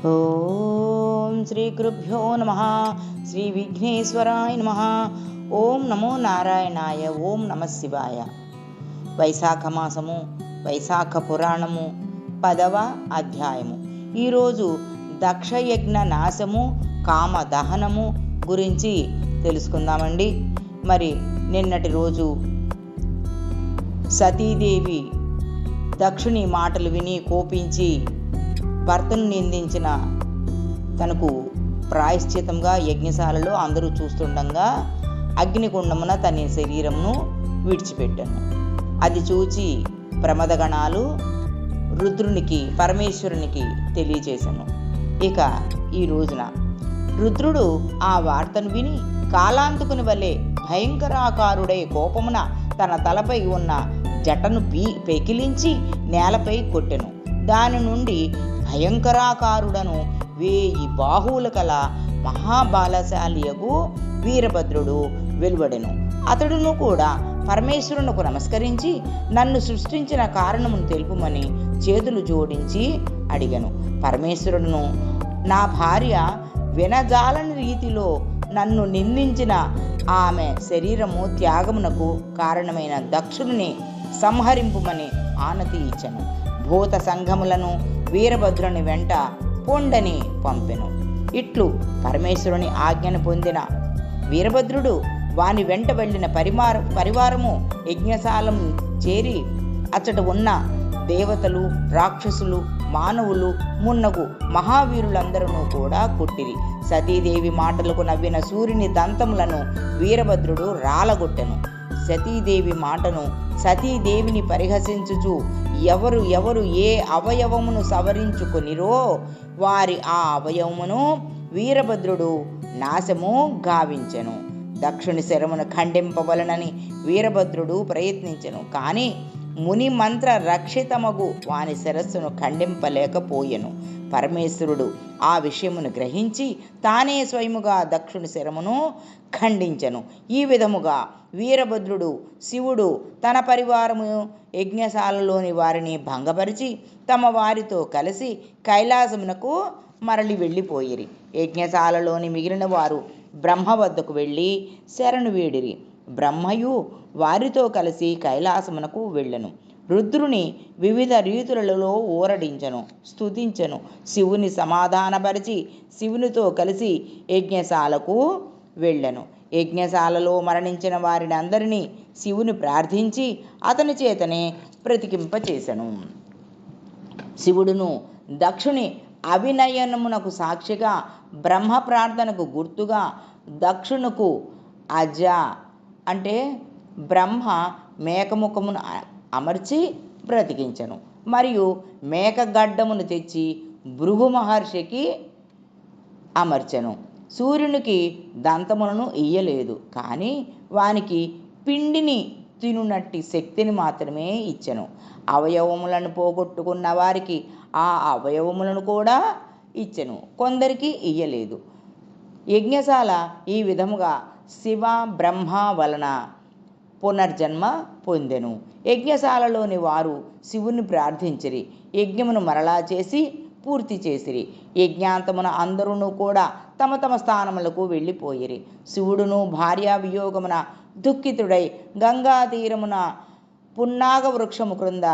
ఓం శ్రీ గురుభ్యో నమః. శ్రీ విఘ్నేశ్వరాయ నమః. ఓం నమో నారాయణాయ. ఓం నమ శివాయ. వైశాఖ మాసము, వైశాఖ పురాణము 10వ అధ్యాయము. ఈరోజు దక్షయజ్ఞ నాశము, కామ దహనము గురించి తెలుసుకుందామండి. మరి నిన్నటి రోజు సతీదేవి దక్షుని మాటలు విని కోపించి భర్తను నిందించిన తనకు ప్రాయశ్చితంగా యజ్ఞశాలలో అందరూ చూస్తుండగా అగ్నికుండమున తన శరీరమును విడిచిపెట్టాను. అది చూచి ప్రమదగణాలు రుద్రునికి, పరమేశ్వరునికి తెలియచేశాను. ఇక ఈ రోజున రుద్రుడు ఆ వార్తను విని కాలాంతకుని వలె భయంకరాకారుడై కోపమున తన తలపై ఉన్న జటను పెకిలించి నేలపై కొట్టెను. దాని నుండి భయంకరాకారుడను 1000 బాహువులు కల మహాబలశాలియగు వీరభద్రుడు వెలువడెను. అతడును కూడా పరమేశ్వరునకు నమస్కరించి నన్ను సృష్టించిన కారణమును తెలుపుమని చేతులు జోడించి అడిగాను. పరమేశ్వరుడును, నా భార్య వినజాలని రీతిలో నన్ను నిందించిన ఆమె శరీరము త్యాగమునకు కారణమైన దక్షుడిని సంహరింపుమని ఆనతి ఇచ్చెను. భూత సంఘములను వీరభద్రుని వెంట పొండని పంపెను. ఇట్లు పరమేశ్వరుని ఆజ్ఞను పొందిన వీరభద్రుడు వాని వెంట వెళ్ళిన పరివారము యజ్ఞశాలను చేరి అచ్చట ఉన్న దేవతలు, రాక్షసులు, మానవులు మున్నగు మహావీరులందరూ కూడా కొట్టిరి. సతీదేవి మాటలకు నవ్విన సూర్యుని దంతములను వీరభద్రుడు రాలగొట్టెను. సతీదేవి మాటను సతీదేవిని పరిహసించుచు ఎవరు ఏ అవయవమును సవరించుకొనిరో వారి ఆ అవయవమును వీరభద్రుడు నాశము గావించెను. దక్షుని శరమును ఖండింపవలనని వీరభద్రుడు ప్రయత్నించెను. కానీ ముని మంత్ర రక్షితమగు వాని శిరస్సును ఖండింపలేకపోయెను. పరమేశ్వరుడు ఆ విషయమును గ్రహించి తానే స్వయముగా దక్షుని శరమును ఖండించెను. ఈ విధముగా వీరభద్రుడు, శివుడు తన పరివారము యజ్ఞశాలలోని వారిని భంగపరిచి తమ వారితో కలిసి కైలాసమునకు మరలి వెళ్ళిపోయిరి. యజ్ఞశాలలోని మిగిలిన వారు బ్రహ్మ వద్దకు వెళ్ళి శరణు వేడిరి. బ్రహ్మయు వారితో కలిసి కైలాసమునకు వెళ్ళెను. రుద్రుని వివిధ రీతులలో ఊరడించెను, స్తుతించెను. శివుని సమాధానపరిచి శివునితో కలిసి యజ్ఞశాలకు వెళ్ళెను. యజ్ఞశాలలో మరణించిన వారిని అందరినీ శివుని ప్రార్థించి అతని చేతనే బ్రతికింపచేసెను. శివుడును దక్షుని అభినయనమునకు సాక్షిగా, బ్రహ్మ ప్రార్థనకు గుర్తుగా దక్షునకు అజ అంటే బ్రహ్మ మేకముఖమును అమర్చి బ్రతికించెను. మరియు మేకగడ్డమును తెచ్చి భృగు మహర్షికి అమర్చెను. సూర్యునికి దంతములను ఇయ్యలేదు, కానీ వానికి పిండిని తినునట్టి శక్తిని మాత్రమే ఇచ్చెను. అవయవములను పోగొట్టుకున్న వారికి ఆ అవయవములను కూడా ఇచ్చెను, కొందరికి ఇయ్యలేదు. యజ్ఞశాల ఈ విధముగా శివ బ్రహ్మ వలన పునర్జన్మ పొందెను. యజ్ఞశాలలోని వారు శివుని ప్రార్థించిరి. యజ్ఞమును మరలా చేసి పూర్తి చేసిరి. యజ్ఞాంతమున అందరూ కూడా తమ తమ స్థానములకు వెళ్ళిపోయిరి. శివుడును భార్యా వియోగమున దుఃఖితుడై గంగా తీరమున పున్నాగ వృక్షము క్రింద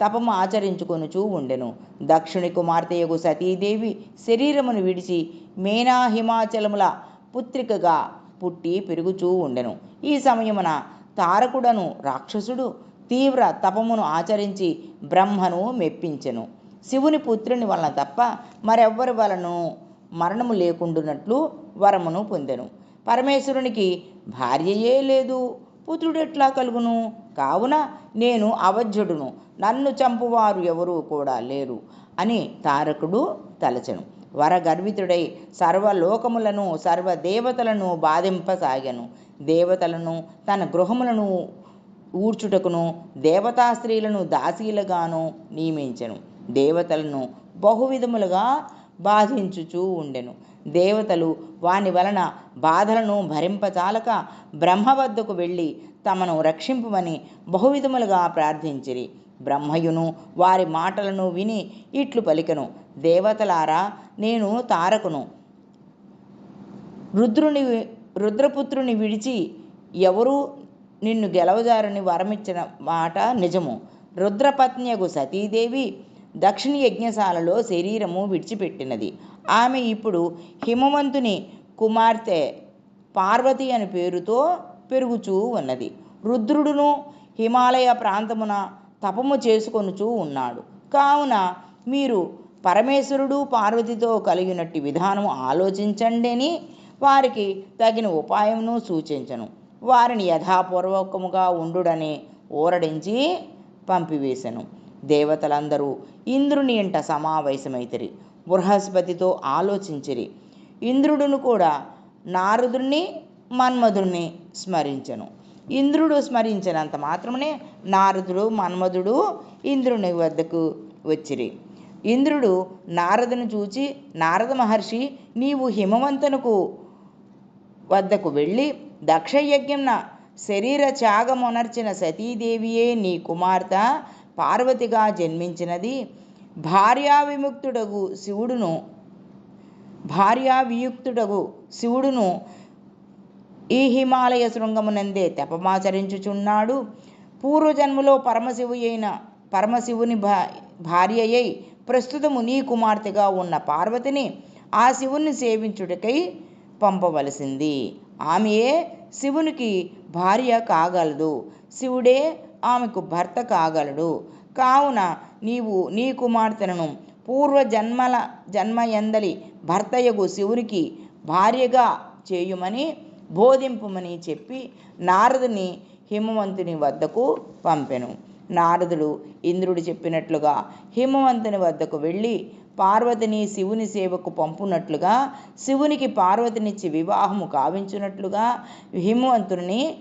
తపము ఆచరించుకొనుచూ ఉండెను. దక్షుని కుమార్తెయగు సతీదేవి శరీరమును విడిచి మేనా హిమాచలముల పుత్రికగా పుట్టి పెరుగుచూ ఉండెను. ఈ సమయమున తారకుడను రాక్షసుడు తీవ్ర తపమును ఆచరించి బ్రహ్మను మెప్పించెను. శివుని పుత్రుని వలన తప్ప మరెవ్వరి వలన మరణము లేకుండునట్లు వరమును పొందెను. పరమేశ్వరునికి భార్యయే లేదు, పుత్రుడెట్లా కలుగును? కావున నేను అవధ్యుడును, నన్ను చంపువారు ఎవరూ కూడా లేరు అని తారకుడు తలచెను. వరగర్వితుడై సర్వలోకములను సర్వదేవతలను బాధింపసాగెను. దేవతలను తన గృహములను ఊడ్చుటకును దేవతా స్త్రీలను దాసీలుగాను నియమించెను. దేవతలను బహువిధములుగా బాధించుచూ ఉండెను. దేవతలు వాని వలన బాధలను భరింపచాలక బ్రహ్మ వద్దకు వెళ్ళి తమను రక్షింపమని బహువిధములుగా ప్రార్థించిరి. బ్రహ్మయును వారి మాటలను విని ఇట్లు పలికెను, దేవతలారా, నేను తారకును. రుద్రపుత్రుని విడిచి ఎవరూ నిన్ను గెలవజారని వరమిచ్చిన మాట నిజము. రుద్రపత్నియగు సతీదేవి దక్షిణ యజ్ఞశాలలో శరీరము విడిచిపెట్టినది. ఆమె ఇప్పుడు హిమవంతుని కుమార్తె పార్వతి అని పేరుతో పెరుగుచూ ఉన్నది. రుద్రుడును హిమాలయ ప్రాంతమున తపము చేసుకొనుచూ ఉన్నాడు. కావున మీరు పరమేశ్వరుడు పార్వతితో కలిగినట్టి విధానము ఆలోచించండి అని వారికి తగిన ఉపాయమును సూచించను. వారిని యథాపూర్వకముగా ఉండుడని ఊరడించి పంపివేశను. దేవతలందరూ ఇంద్రుని ఇంట సమావేశమైతిరి. బృహస్పతితో ఆలోచించిరి. ఇంద్రుడును కూడా నారదుణ్ణి మన్మధుణ్ణి స్మరించెను. ఇంద్రుడు స్మరించినంత మాత్రమే నారదుడు మన్మధుడు ఇంద్రుని వద్దకు వచ్చిరి. ఇంద్రుడు నారదును చూచి, నారద మహర్షి, నీవు హిమవంతునకు వద్దకు వెళ్ళి దక్షయజ్ఞంన శరీర త్యాగమునర్చిన సతీదేవియే నీ కుమార్తె పార్వతిగా జన్మించినది. భార్యావియుక్తుడగు శివుడును ఈ హిమాలయ శృంగమునందే తపమాచరించుచున్నాడు. పూర్వజన్మలో పరమశివుని భార్యయై ప్రస్తుతము నీ కుమార్తెగా ఉన్న పార్వతిని ఆ శివుని సేవించుటకై పంపవలసింది. ఆమెయే శివునికి భార్య కాగలదు, శివుడే ఆమెకు భర్త కాగలడు. కావున నీవు నీ కుమార్తెను జన్మయందలి భర్తయగు శివునికి భార్యగా చేయుమని బోధింపుమని చెప్పి నారదుని హిమవంతుని వద్దకు పంపెను. నారదుడు ఇంద్రుడు చెప్పినట్లుగా హిమవంతుని వద్దకు వెళ్ళి పార్వతిని శివుని సేవకు పంపునట్లుగా, శివునికి పార్వతినిచ్చి వివాహము కావించున్నట్లుగా హిమవంతుని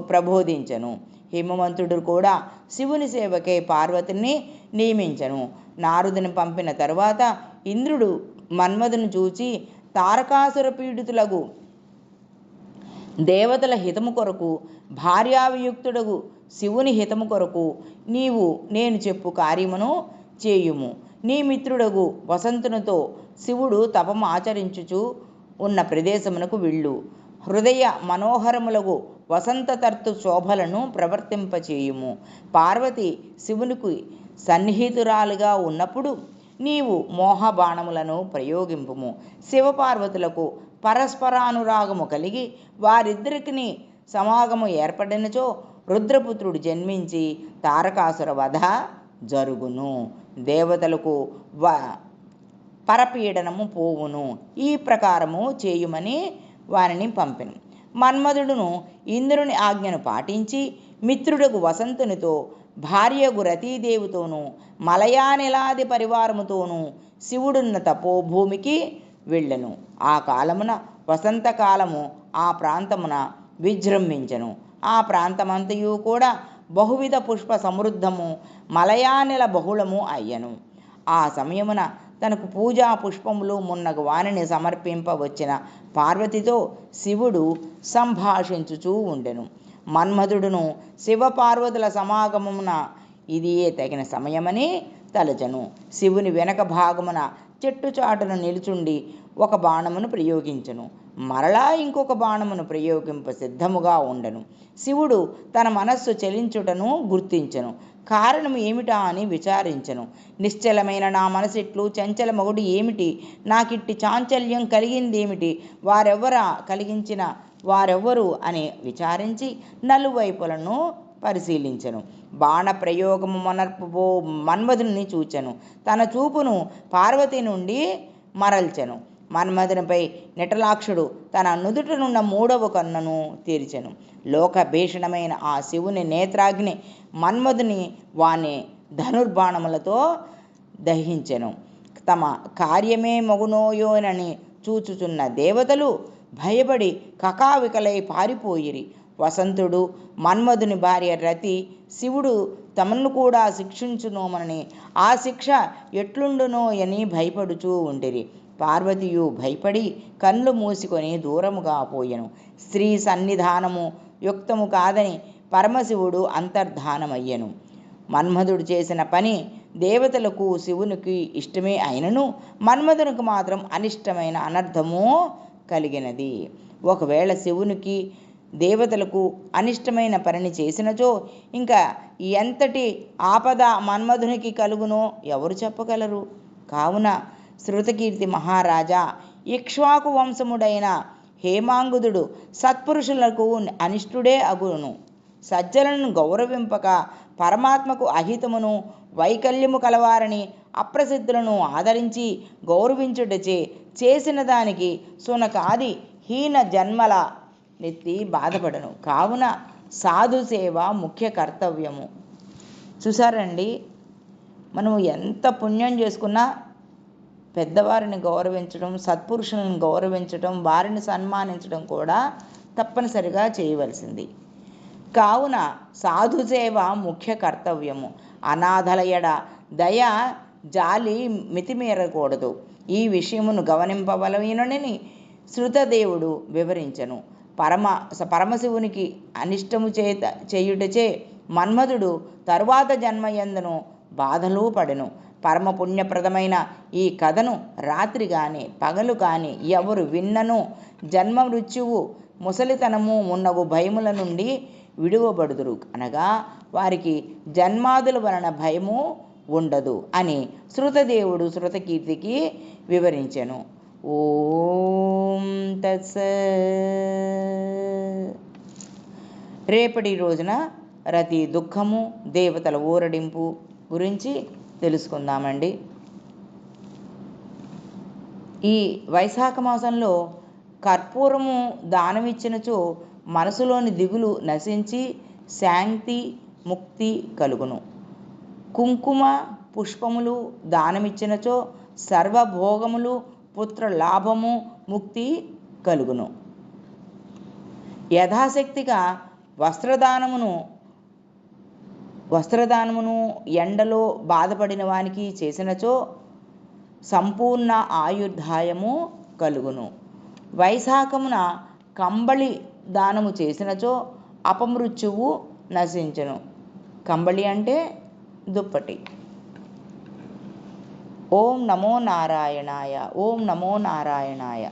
ప్రబోధించను. హిమవంతుడు కూడా శివుని సేవకే పార్వతిని నియమించను. నారదుని పంపిన తరువాత ఇంద్రుడు మన్మధుని చూచి, తారకాసుర పీడితులగు దేవతల హితము కొరకు, భార్యావియుక్తుడగు శివుని హితము కొరకు నీవు నేను చెప్పు కార్యమును చేయుము. నీ మిత్రుడగు వసంతునితో శివుడు తపము ఆచరించుచు ఉన్న ప్రదేశమునకు వెళ్ళు. హృదయ మనోహరములగు వసంతతర్తు శోభలను ప్రవర్తింపచేయుము. పార్వతి శివునికి సన్నిహితురాలుగా ఉన్నప్పుడు నీవు మోహబాణములను ప్రయోగింపుము. శివపార్వతులకు పరస్పరానురాగము కలిగి వారిద్దరికి సమాగము ఏర్పడినచో రుద్రపుత్రుడు జన్మించి తారకాసుర వధ జరుగును. దేవతలకు పరపీడనము పోవును. ఈ ప్రకారము చేయుమని వారిని పంపెను. మన్మధుడును ఇంద్రుని ఆజ్ఞను పాటించి మిత్రుడగు వసంతునితో, భార్యగు రతీదేవితోనూ మలయానిలాది పరివారముతోనూ శివుడున్న తపోభూమికి వెళ్ళెను. ఆ కాలమున వసంతకాలము ఆ ప్రాంతమున విజృంభించెను. ఆ ప్రాంతమంతయు కూడా బహువిధ పుష్ప సమృద్ధము, మలయానిల బహుళము అయ్యను. ఆ సమయమున తనకు పూజా పుష్పములు మున్నగు వానిని సమర్పింపవచ్చిన పార్వతితో శివుడు సంభాషించుచూ ఉండెను. మన్మధుడును శివపార్వతుల సమాగమమున ఇదియే తగిన సమయమని తలచెను. శివుని వెనక భాగమున చెట్టుచాటును నిలుచుండి ఒక బాణమును ప్రయోగించెను. మరలా ఇంకొక బాణమును ప్రయోగింప సిద్ధముగా ఉండెను. శివుడు తన మనస్సు చలించుటను గుర్తించెను. కారణం ఏమిటా అని విచారించెను. నిశ్చలమైన నా మనసిట్లు చంచల మగుడు ఏమిటి? నాకిట్టి చాంచల్యం కలిగిందేమిటి? కలిగించిన వారెవ్వరు అని విచారించి నలువైపులను పరిశీలించెను. బాణ ప్రయోగము మొనర్పుబో మన్మధుని చూచెను. తన చూపును పార్వతి నుండి మరల్చెను. మన్మధునిపై నిటలాక్షుడు తన నుదుటనున్న మూడవ కన్నును తెరిచెను. లోకభీషణమైన ఆ శివుని నేత్రాగ్ని మన్మధుని వాని ధనుర్బాణములతో దహించెను. తమ కార్యమే మగునోయోనని చూచుచున్న దేవతలు భయపడి కకావికలై పారిపోయిరి. వసంతుడు, మన్మధుని భార్య రతి, శివుడు తమను కూడా శిక్షించునోమని, ఆ శిక్ష ఎట్లుండునో అని భయపడుచూ ఉండిరి. పార్వతియు భయపడి కళ్ళు మూసుకొని దూరముగా పోయెను. స్త్రీ సన్నిధానము యుక్తము కాదని పరమశివుడు అంతర్ధానమయ్యెను. మన్మధుడు చేసిన పని దేవతలకు శివునికి ఇష్టమే అయినను మన్మధునికి మాత్రం అనిష్టమైన అనర్థము కలిగినది. ఒకవేళ శివునికి దేవతలకు అనిష్టమైన పనిని చేసినచో ఇంకా ఎంతటి ఆపద మన్మధునికి కలుగునో ఎవరు చెప్పగలరు? కావున శృతకీర్తి మహారాజా, ఇక్ష్వాకు వంశముడైన హేమాంగుదుడు సత్పురుషులకు అనిష్టుడే అగును. సజ్జలను గౌరవింపక పరమాత్మకు అహితమును వైకల్యము కలవారని అప్రసిద్ధులను ఆదరించి గౌరవించుటచే చేసిన దానికి సునకాది హీన జన్మల నెత్తి బాధపడను. కావున సాధు సేవ ముఖ్య కర్తవ్యము. చూసారండి, మనం ఎంత పుణ్యం చేసుకున్నా పెద్దవారిని గౌరవించడం, సత్పురుషులను గౌరవించడం, వారిని సన్మానించడం కూడా తప్పనిసరిగా చేయవలసింది. కావున సాధు సేవ ముఖ్య కర్తవ్యము. అనాథల ఎడ దయ జాలి మితిమీరకూడదు. ఈ విషయమును గమనింపవలనని శృతదేవుడు వివరించెను. పరమశివునికి అనిష్టము చేయుటచే మన్మధుడు తరువాత జన్మయందును బాధలు పడెను. పరమ పుణ్యప్రదమైన ఈ కథను రాత్రి కానీ పగలు కానీ ఎవరు విన్నను జన్మ మృత్యువు ముసలితనము మున్నగు భయముల నుండి విడువబడుదురు, అనగా వారికి జన్మాదుల వలన భయము ఉండదు అని శృతదేవుడు శృతకీర్తికి వివరించెను. ఓం తత్సత్. రేపటి రోజున రతి దుఃఖము, దేవతల ఊరడింపు గురించి తెలుసుకుందామండి. ఈ వైశాఖ మాసంలో కర్పూరము దానమిచ్చినచో మనసులోని దిగులు నశించి శాంతి ముక్తి కలుగును. కుంకుమ పుష్పములు దానమిచ్చినచో సర్వభోగములు పుత్ర లాభము ముక్తి కలుగును. యథాశక్తిగా వస్త్రదానమును ఎండలో బాధపడిన వానికి చేసినచో సంపూర్ణ ఆయుర్దాయము కలుగును. వైశాఖమున కంబళి దానము చేసినచో అపమృత్యువు నశించును. కంబళి అంటే దుప్పటి. ఓం నమో నారాయణాయ. ఓం నమో నారాయణాయ.